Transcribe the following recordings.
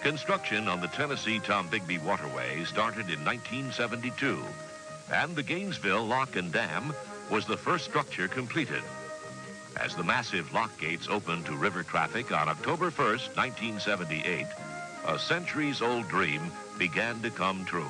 Construction on the Tennessee-Tombigbee Waterway started in 1972, and the Gainesville Lock and Dam was the first structure completed. As the massive lock gates opened to river traffic on October 1st, 1978, a centuries-old dream began to come true.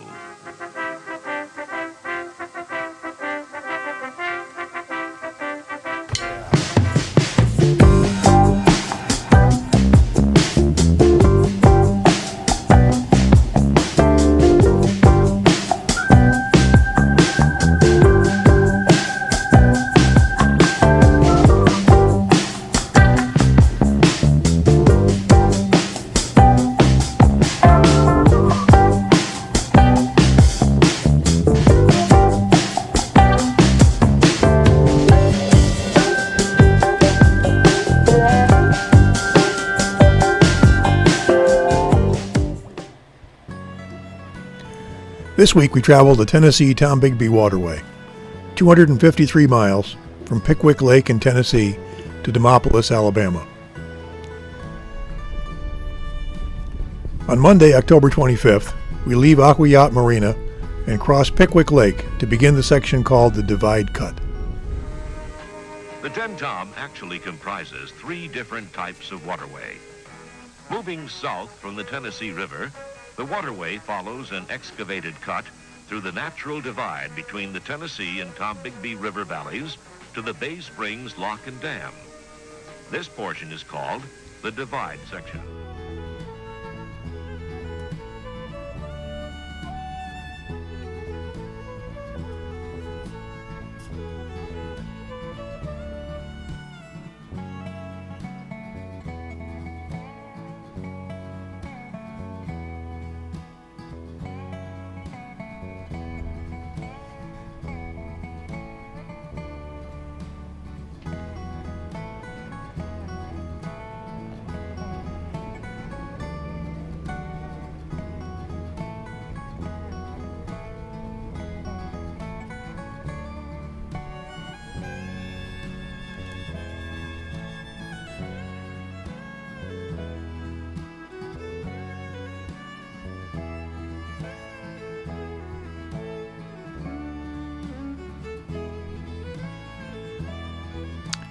This week we traveled the Tennessee-Tombigbee Waterway, 253 miles from Pickwick Lake in Tennessee to Demopolis, Alabama. On Monday, October 25th, we leave Aqua Yacht Marina and cross Pickwick Lake to begin the section called the Divide Cut. The 10-Tom actually comprises 3 different types of waterway. Moving south from the Tennessee River, the waterway follows an excavated cut through the natural divide between the Tennessee and Tombigbee River valleys to the Bay Springs Lock and Dam. This portion is called the Divide section.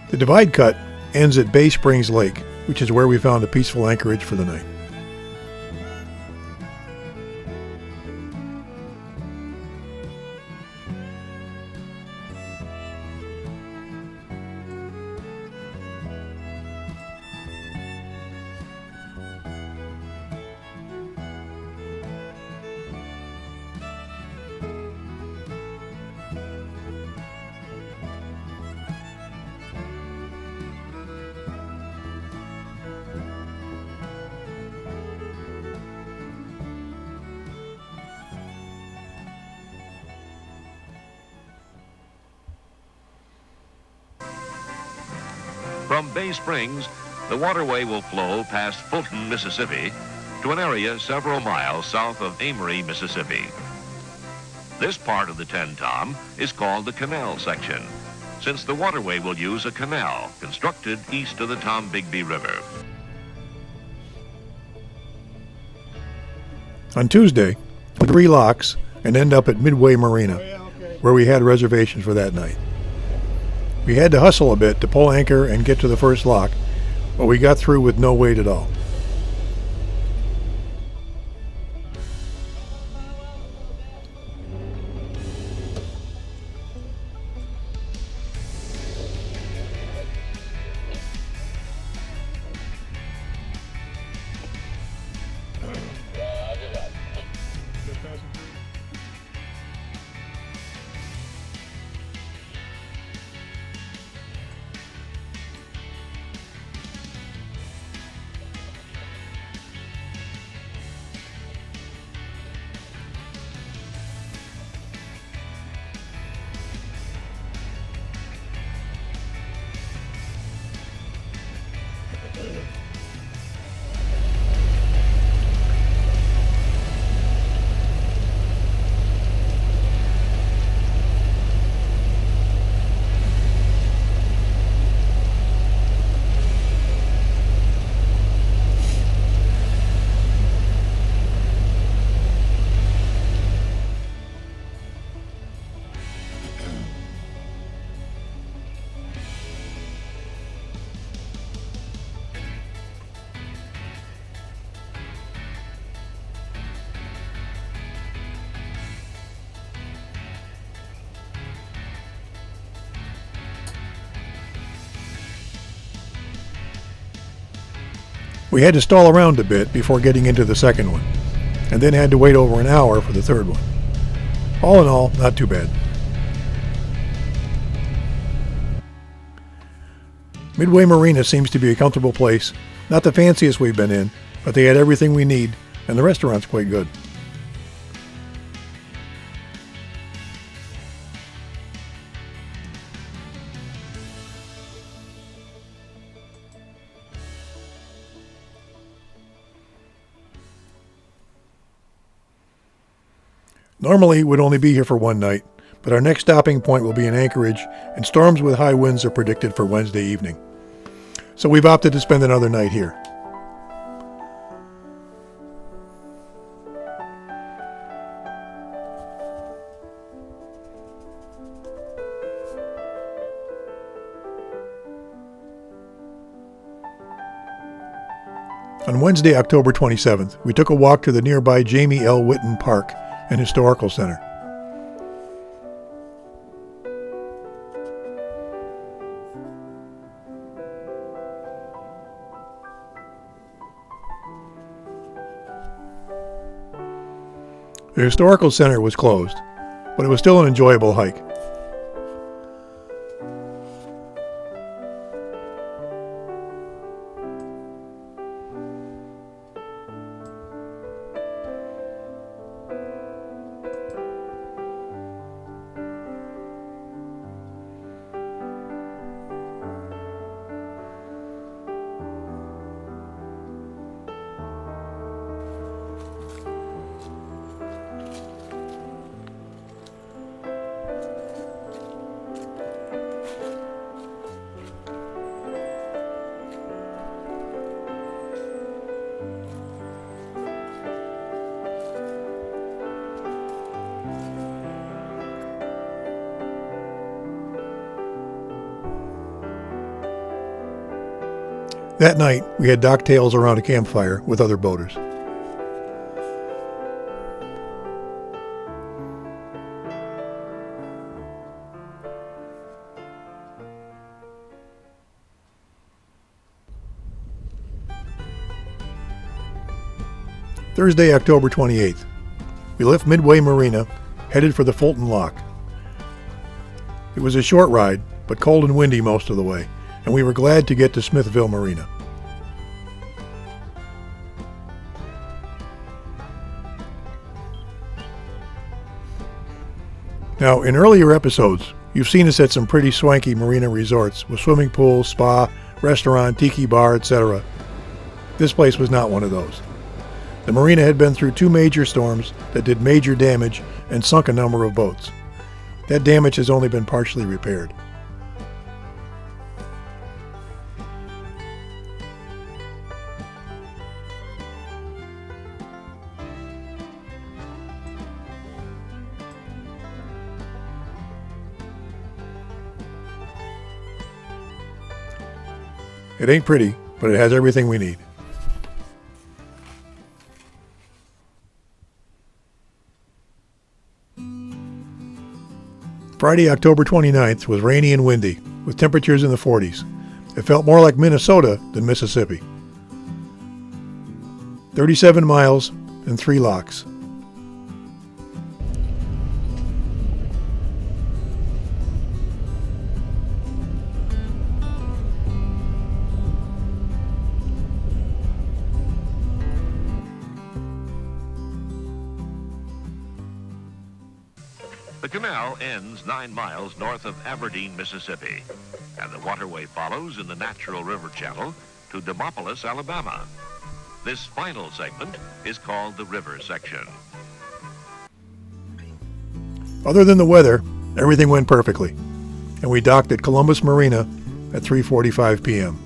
The Divide Cut ends at Bay Springs Lake, which is where we found a peaceful anchorage for the night. From Bay Springs, the waterway will flow past Fulton, Mississippi, to an area several miles south of Amory, Mississippi. This part of the 10-Tom is called the canal section, since the waterway will use a canal constructed east of the Tombigbee River. On Tuesday, we 3 locks and end up at Midway Marina, where we had reservations for that night. We had to hustle a bit to pull anchor and get to the first lock, but we got through with no wait at all. We had to stall around a bit before getting into the second one, and then had to wait over an hour for the third one. All in all, not too bad. Midway Marina seems to be a comfortable place, not the fanciest we've been in, but they had everything we need, and the restaurant's quite good. Normally, we'd only be here for one night, but our next stopping point will be in Anchorage, and storms with high winds are predicted for Wednesday evening. So we've opted to spend another night here. On Wednesday, October 27th, we took a walk to the nearby Jamie L. Whitten Park and Historical Center. The Historical Center was closed, but it was still an enjoyable hike. That night, we had docktails around a campfire with other boaters. Thursday, October 28th. We left Midway Marina, headed for the Fulton Lock. It was a short ride, but cold and windy most of the way, and we were glad to get to Smithville Marina. Now, in earlier episodes, you've seen us at some pretty swanky marina resorts with swimming pool, spa, restaurant, tiki bar, etc. This place was not one of those. The marina had been through 2 major storms that did major damage and sunk a number of boats. That damage has only been partially repaired. It ain't pretty, but it has everything we need. Friday, October 29th was rainy and windy, with temperatures in the 40s. It felt more like Minnesota than Mississippi. 37 miles and 3 locks. The canal ends 9 miles north of Aberdeen, Mississippi, and the waterway follows in the natural river channel to Demopolis, Alabama. This final segment is called the river section. Other than the weather, everything went perfectly, and we docked at Columbus Marina at 3:45 p.m.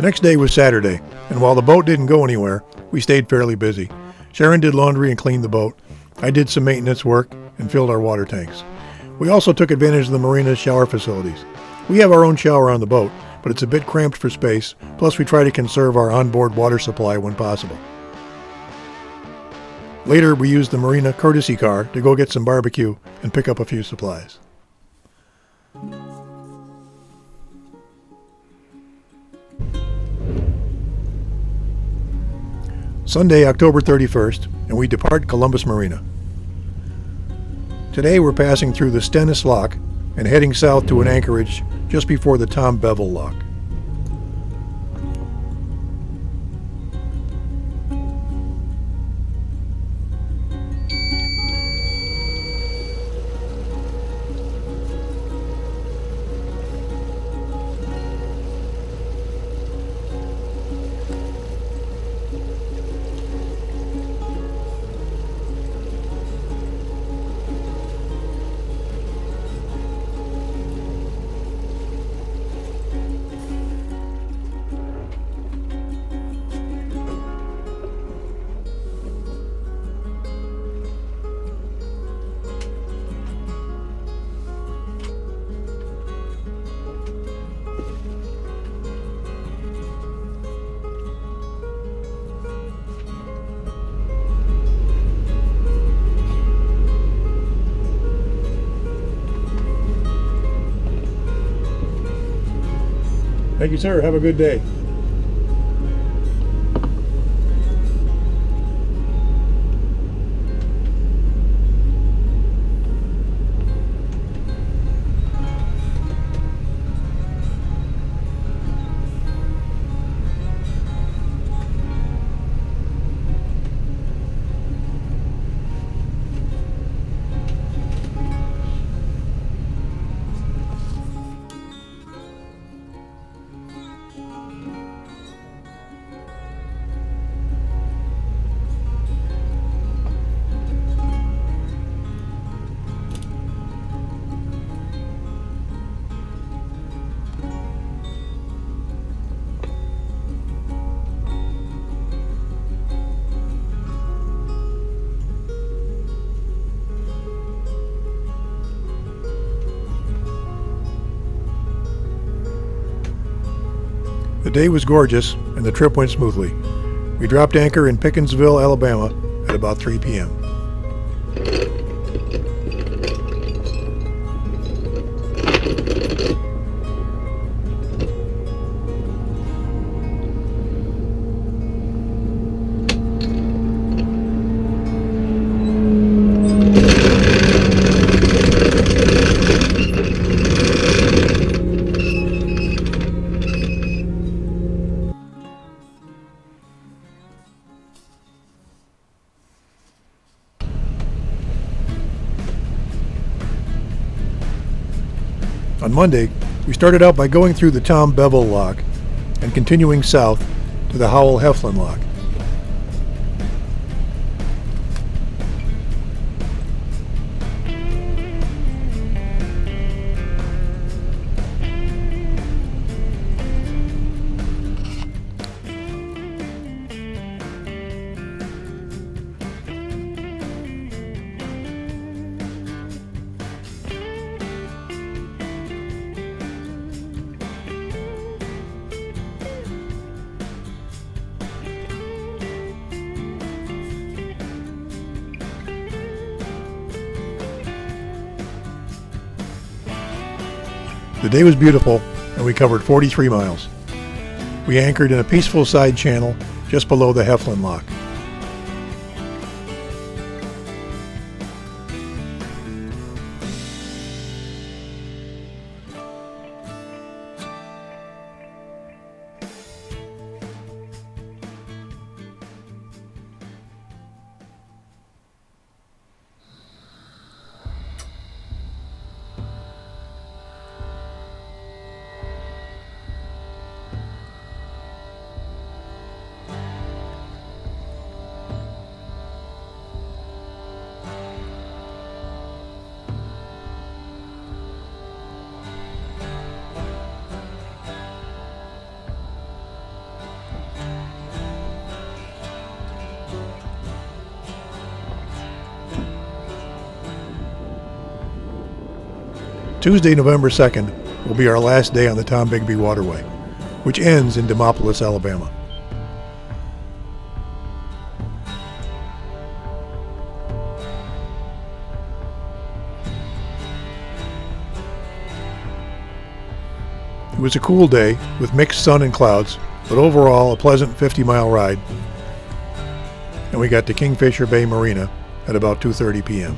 Next day was Saturday, and while the boat didn't go anywhere, we stayed fairly busy. Sharon did laundry and cleaned the boat. I did some maintenance work and filled our water tanks. We also took advantage of the marina's shower facilities. We have our own shower on the boat, but it's a bit cramped for space, plus we try to conserve our onboard water supply when possible. Later, we used the marina courtesy car to go get some barbecue and pick up a few supplies. Sunday, October 31st, and we depart Columbus Marina. Today we're passing through the Stennis Lock and heading south to an anchorage just before the Tom Bevel Lock. Thank you, sir. Have a good day. The day was gorgeous and the trip went smoothly. We dropped anchor in Pickersville, Alabama at about 3 p.m. On Monday, we started out by going through the Tom Bevel Lock and continuing south to the Howell Heflin Lock. The day was beautiful, and we covered 43 miles. We anchored in a peaceful side channel just below the Heflin Lock. Tuesday, November 2nd, will be our last day on the Tombigbee Waterway, which ends in Demopolis, Alabama. It was a cool day with mixed sun and clouds, but overall a pleasant 50-mile ride, and we got to Kingfisher Bay Marina at about 2:30 p.m.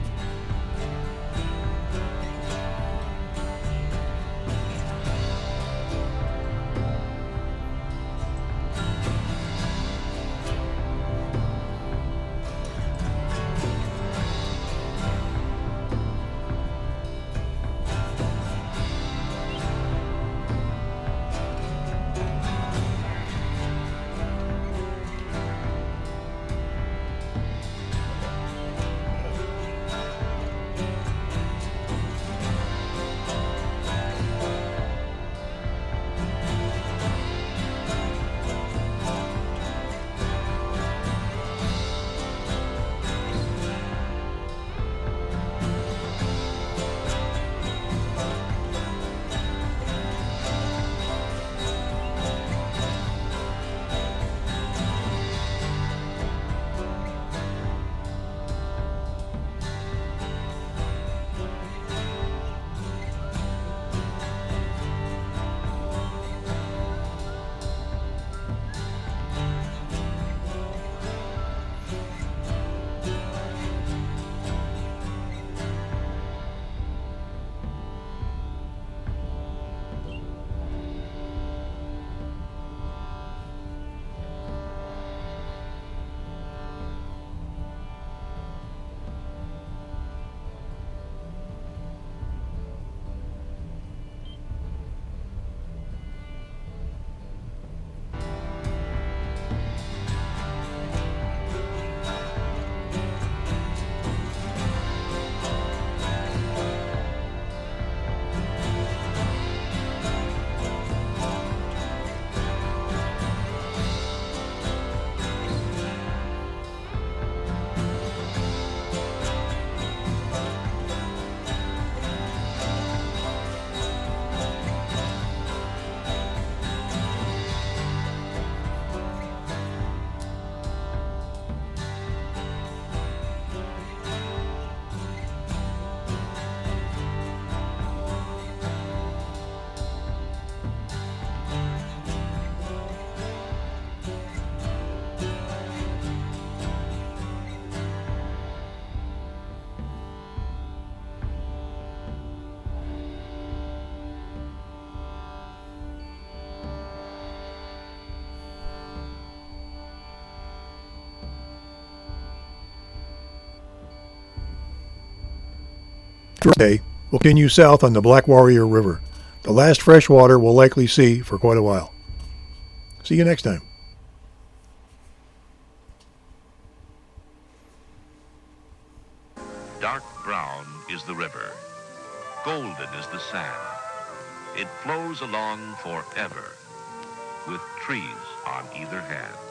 Day, we'll continue south on the Black Warrior River, the last fresh water we'll likely see for quite a while. See you next time. Dark brown is the river. Golden is the sand. It flows along forever with trees on either hand.